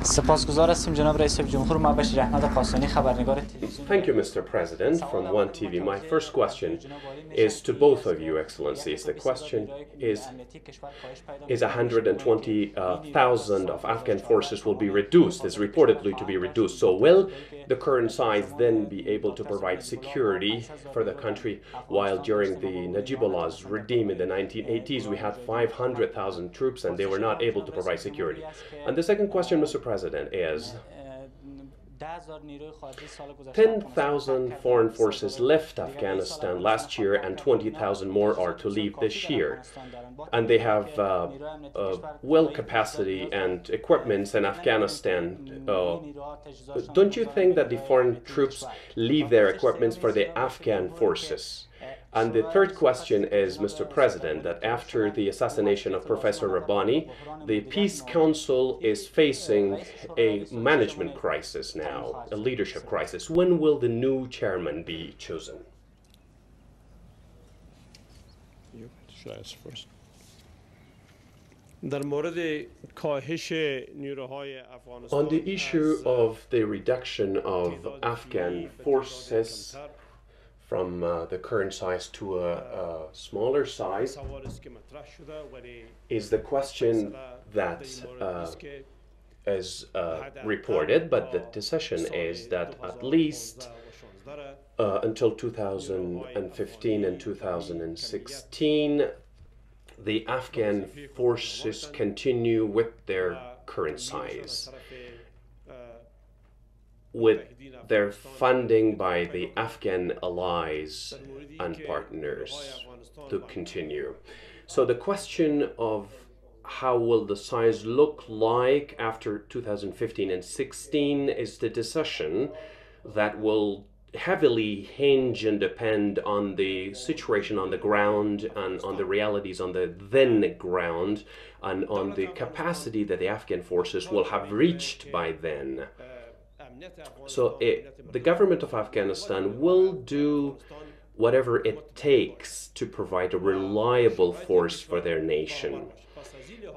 سپاسگزار هستیم جناب رئیس جمهور. من بشیر احمد قاسمی خبرنگار تلویزیون. Thank you, Mr. President. From One TV, my first question is to both of you, Excellencies. The question is 120,000 of Afghan forces will be reduced, is reportedly to be reduced. So will the current size then be able to provide security for the country, while during the Najibullah's regime in the 1980s, we had 500,000 troops and they were not able to provide security? And the second question, Mr. President, is 10,000 foreign forces left Afghanistan last year and 20,000 more are to leave this year. And they have well capacity and equipments in Afghanistan. Don't you think that the foreign troops leave their equipments for the Afghan forces? And the third question is, Mr. President, that after the assassination of Professor Rabbani, the Peace Council is facing a management crisis now, a leadership crisis. When will the new chairman be chosen? Should I ask first? On the issue of the reduction of Afghan forces from the current size to a smaller size, is the question that is reported, but the decision is that at least until 2015 and 2016, the Afghan forces continue with their current size, with their funding by the Afghan allies and partners to continue. So the question of how will the size look like after 2015 and 16 is the decision that will heavily hinge and depend on the situation on the ground and on the realities on the then ground and on the capacity that the Afghan forces will have reached by then. So the government of Afghanistan will do whatever it takes to provide a reliable force for their nation,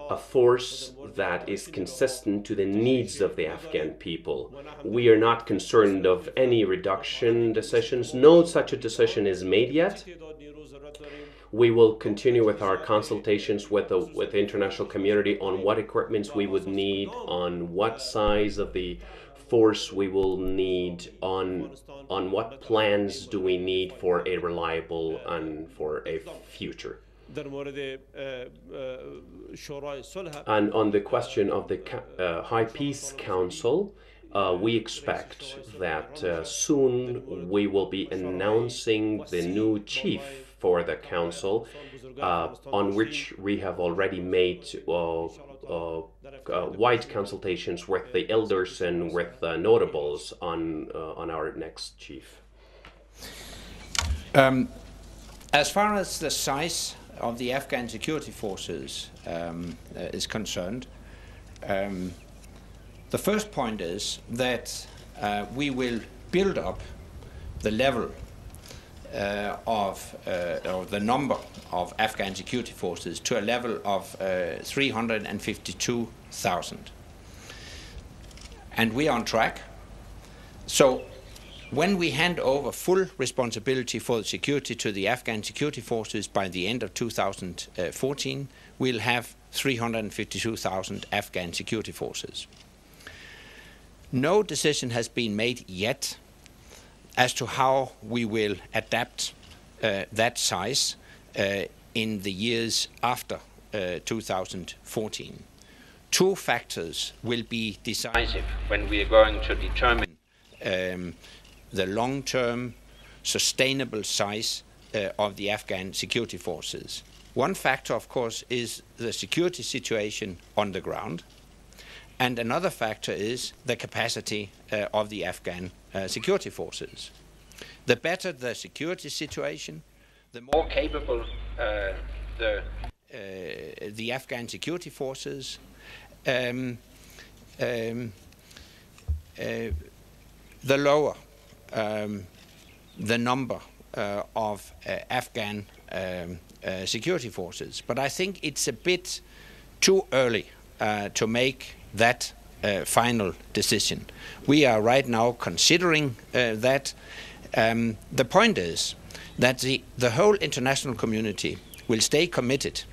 a force that is consistent to the needs of the Afghan people. We are not concerned of any reduction decisions. No such a decision is made yet. We will continue with our consultations with the international community on what equipments we would need, on what size of the force we will need, on what plans do we need for a reliable and for a future. And on the question of the High Peace Council, we expect that soon we will be announcing the new chief for the council, on which we have already made wide consultations with the elders and with notables on our next chief. As far as the size of the Afghan security forces is concerned, the first point is that we will build up the level of or the number of Afghan security forces to a level of 352,000. And we are on track. So when we hand over full responsibility for the security to the Afghan security forces by the end of 2014, we'll have 352,000 Afghan security forces. No decision has been made yet as to how we will adapt that size in the years after 2014. Two factors will be decisive when we are going to determine the long-term sustainable size of the Afghan security forces. One factor, of course, is the security situation on the ground, and another factor is the capacity of the Afghan security forces. The better the security situation, the more capable the Afghan security forces, the lower the number of Afghan security forces. But I think it's a bit too early to make that final decision. We are right now considering that. The point is that the whole international community will stay committed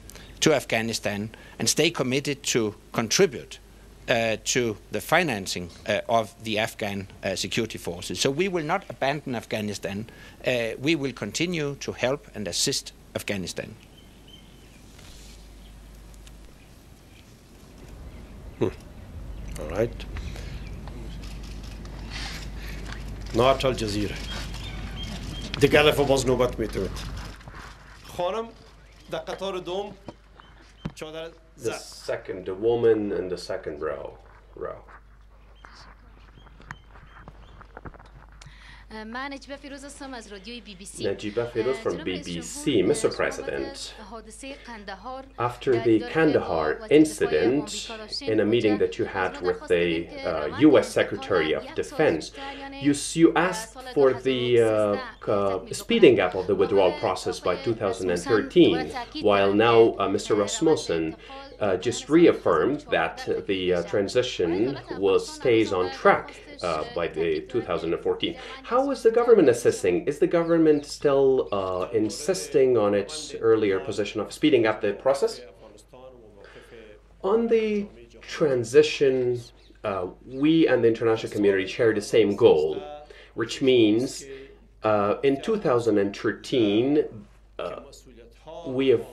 to Afghanistan and stay committed to contribute to the financing of the Afghan security forces. So we will not abandon Afghanistan. We will continue to help and assist Afghanistan. All right. نات الجزیره دیگه دفعه باز نوبت میتونید خانم در قطار دوم چادر The second, the woman in the second row. من نجیبه فیروز هستم از رادیوی BBC. Najiba Firoz from BBC. Mr. President, حادثه قندهار after the Kandahar incident, in a meeting that you had with the US Secretary of Defense, you asked for the speeding up of the withdrawal process by 2013, while now Mr. Rasmussen just reaffirmed that the transition stays on track by the 2014. How is the government assessing? Is the government still insisting on its earlier position of speeding up the process? On the transition, we and the international community share the same goal, which means in 2013, we have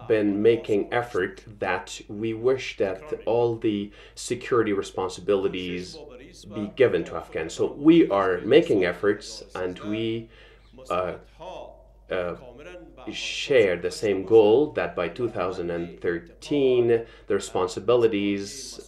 been making effort that we wish that all the security responsibilities be given to Afghans. So we are making efforts, and we share the same goal that by 2013 the responsibilities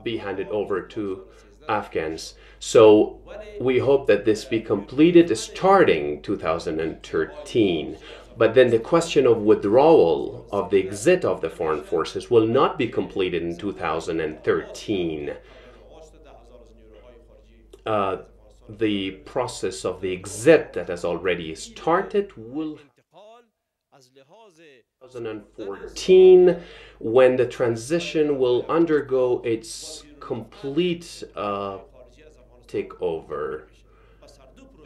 be handed over to Afghans. So we hope that this be completed starting 2013. But then the question of withdrawal, of the exit of the foreign forces, will not be completed in 2013. The process of the exit that has already started will 2014, when the transition will undergo its complete takeover.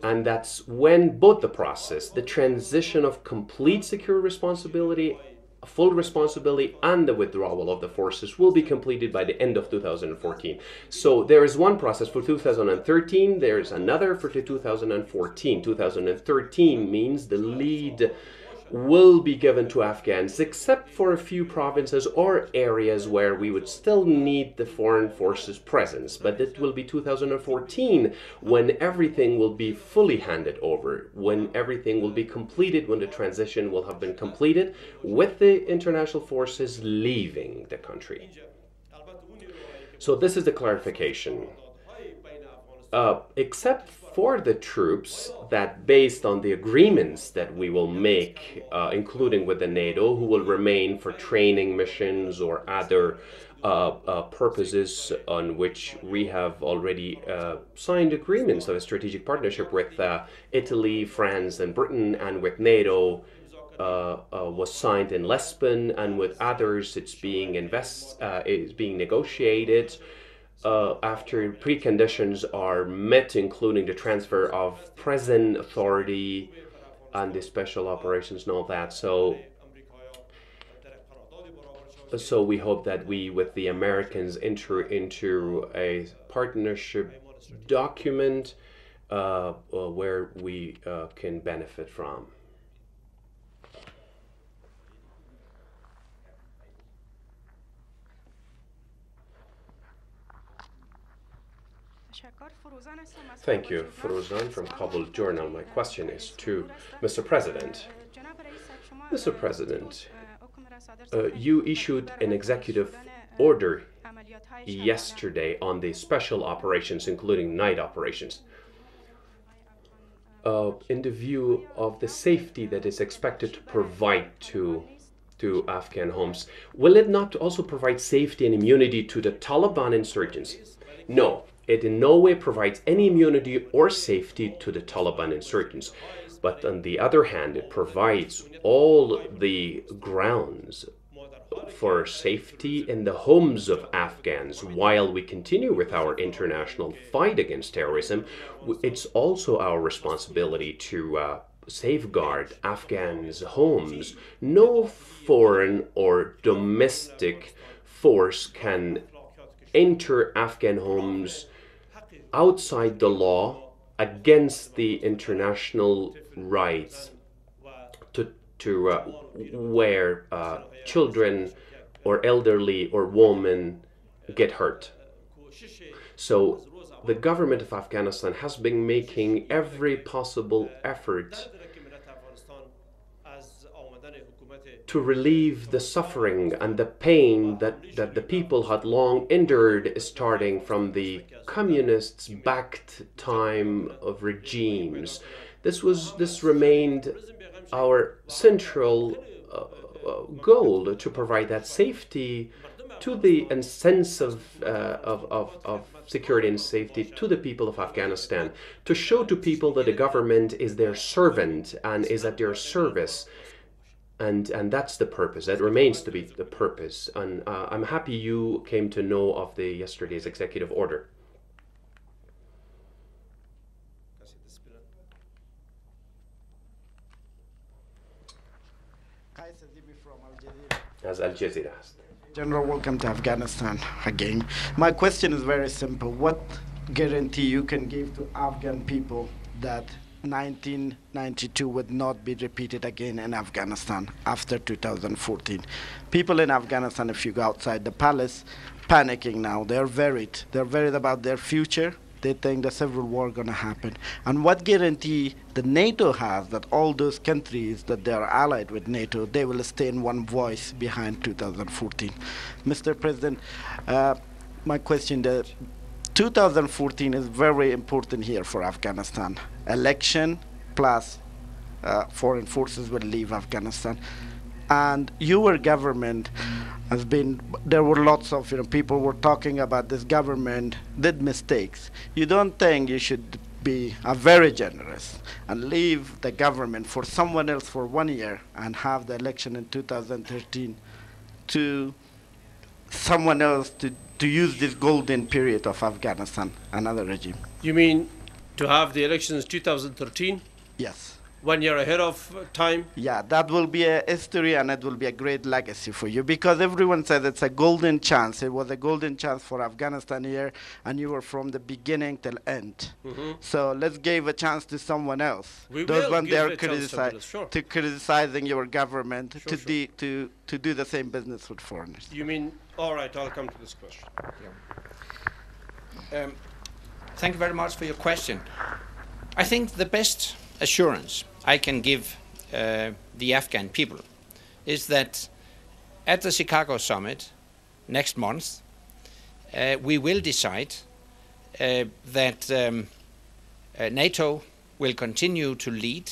And that's when both the process, the transition of complete security responsibility, full responsibility, and the withdrawal of the forces will be completed by the end of 2014. So there is one process for 2013, there's another for 2014. 2013 means the lead will be given to Afghans, except for a few provinces or areas where we would still need the foreign forces' presence. But it will be 2014 when everything will be fully handed over, when everything will be completed, when the transition will have been completed, with the international forces leaving the country. So this is the clarification. Except for the troops, that based on the agreements that we will make, including with the NATO, who will remain for training missions or other purposes on which we have already signed agreements of a strategic partnership with Italy, France, and Britain, and with NATO was signed in Lisbon, and with others it's being negotiated. After preconditions are met, including the transfer of present authority and the special operations and all that. So we hope that we, with the Americans, enter into a partnership document where we can benefit from. Thank you, Furuzan from Kabul Journal. My question is to Mr. President. Mr. President, you issued an executive order yesterday on the special operations, including night operations. In the view of the safety that is expected to provide to Afghan homes, will it not also provide safety and immunity to the Taliban insurgents? No. It in no way provides any immunity or safety to the Taliban insurgents. But on the other hand, it provides all the grounds for safety in the homes of Afghans while we continue with our international fight against terrorism. It's also our responsibility to safeguard Afghans' homes. No foreign or domestic force can enter Afghan homes outside the law against the international rights to where children or elderly or women get hurt. So the government of Afghanistan has been making every possible effort to relieve the suffering and the pain that the people had long endured, starting from the communists-backed time of regimes. This remained our central goal, to provide that safety to the and sense of security and safety to the people of Afghanistan, to show to people that the government is their servant and is at their service. And that's the purpose. That remains to be the purpose. And I'm happy you came to know of yesterday's executive order. As Al Jazeera asked. General, welcome to Afghanistan again. My question is very simple. What guarantee you can give to Afghan people that 1992 would not be repeated again in Afghanistan after 2014? People in Afghanistan, if you go outside the palace, panicking now. They're worried. They're worried about their future. They think the civil war going to happen. And what guarantee the NATO has that all those countries that they are allied with NATO, they will stay in one voice behind 2014? Mr. President, my question, 2014 is very important here for Afghanistan. Election plus foreign forces will leave Afghanistan. And your government has been, there were lots of people were talking about this government did mistakes. You don't think you should be very generous and leave the government for someone else for 1 year and have the election in 2013 to someone else to use this golden period of Afghanistan, another regime? You mean to have the elections 2013? Yes. 1 year ahead of time? Yeah, that will be a history and it will be a great legacy for you, because everyone says it's a golden chance. It was a golden chance for Afghanistan here, and you were from the beginning till end. So let's give a chance to someone else. Those when they are criticizing your government to do the same business with foreigners. You mean, all right, I'll come to this question. Thank you very much for your question. I think the best assurance I can give the Afghan people is that at the Chicago summit next month, we will decide that NATO will continue to lead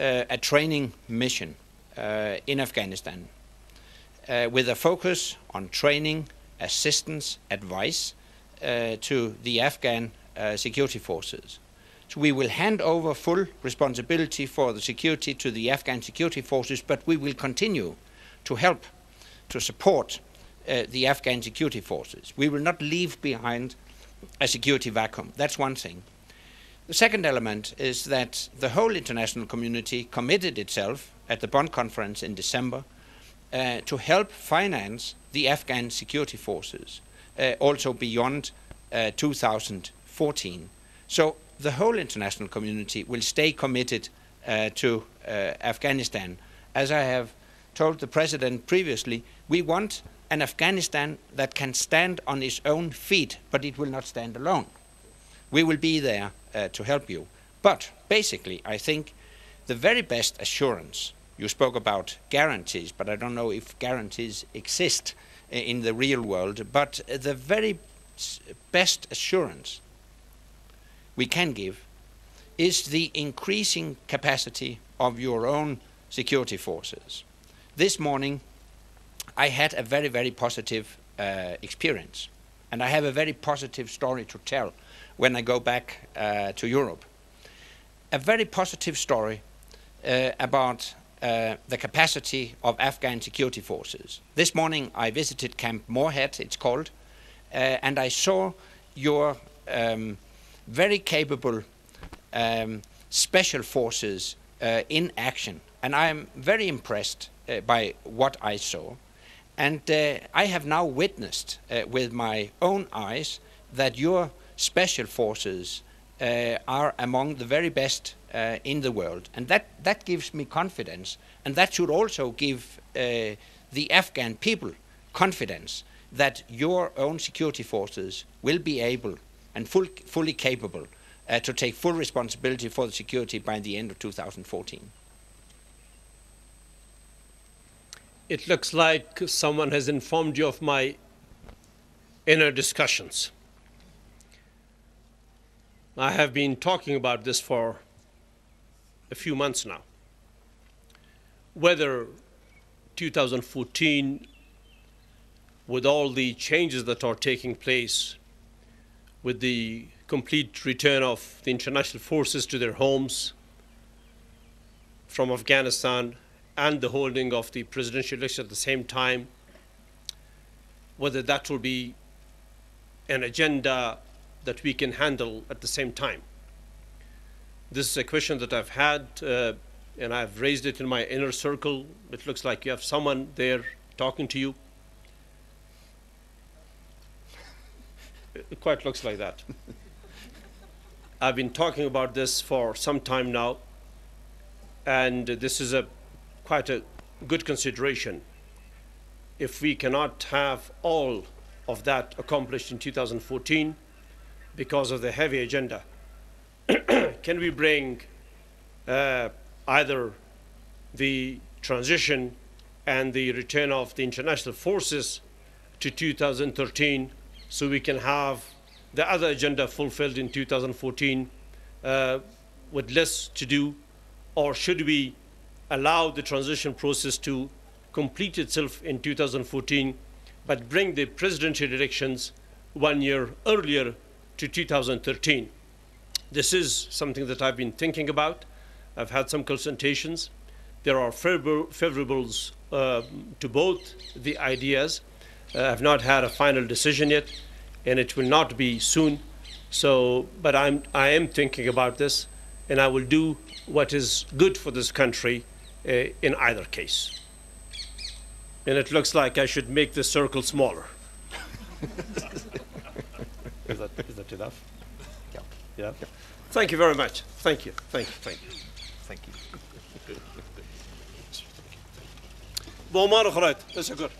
a training mission in Afghanistan with a focus on training, assistance, advice to the Afghan security forces. So we will hand over full responsibility for the security to the Afghan security forces, but we will continue to help, to support the Afghan security forces. We will not leave behind a security vacuum. That's one thing. The second element is that the whole international community committed itself at the Bonn conference in December to help finance the Afghan security forces, also beyond 2014. So the whole international community will stay committed to Afghanistan. As I have told the President previously, we want an Afghanistan that can stand on its own feet, but it will not stand alone. We will be there to help you. But basically, I think the very best assurance, you spoke about guarantees, but I don't know if guarantees exist in the real world, but the very best assurance we can give is the increasing capacity of your own security forces. This morning, I had a very, very positive experience, and I have a very positive story to tell when I go back to Europe. A very positive story about the capacity of Afghan security forces. This morning I visited Camp Moorhead, it's called, and I saw your very capable special forces in action. And I am very impressed by what I saw. And I have now witnessed with my own eyes that your special forces are among the very best in the world. And that gives me confidence. And that should also give the Afghan people confidence that your own security forces will be able and fully capable to take full responsibility for the security by the end of 2014. It looks like someone has informed you of my inner discussions. I have been talking about this for a few months now. Whether 2014, with all the changes that are taking place, with the complete return of the international forces to their homes from Afghanistan, and the holding of the presidential election at the same time, whether that will be an agenda that we can handle at the same time. This is a question that I've had, and I've raised it in my inner circle. It looks like you have someone there talking to you. It quite looks like that. I've been talking about this for some time now, and this is quite a good consideration. If we cannot have all of that accomplished in 2014 because of the heavy agenda, can we bring either the transition and the return of the international forces to 2013 so we can have the other agenda fulfilled in 2014 with less to do? Or should we allow the transition process to complete itself in 2014, but bring the presidential elections 1 year earlier to 2013? This is something that I've been thinking about. I've had some consultations. There are favorables to both the ideas. I've not had a final decision yet, and it will not be soon. So, but I am thinking about this, and I will do what is good for this country in either case. And it looks like I should make the circle smaller. Is that enough? Yeah. Yeah. Thank you very much. Thank you. Thank you. Thank you. Thank you. Bon, man, that's good.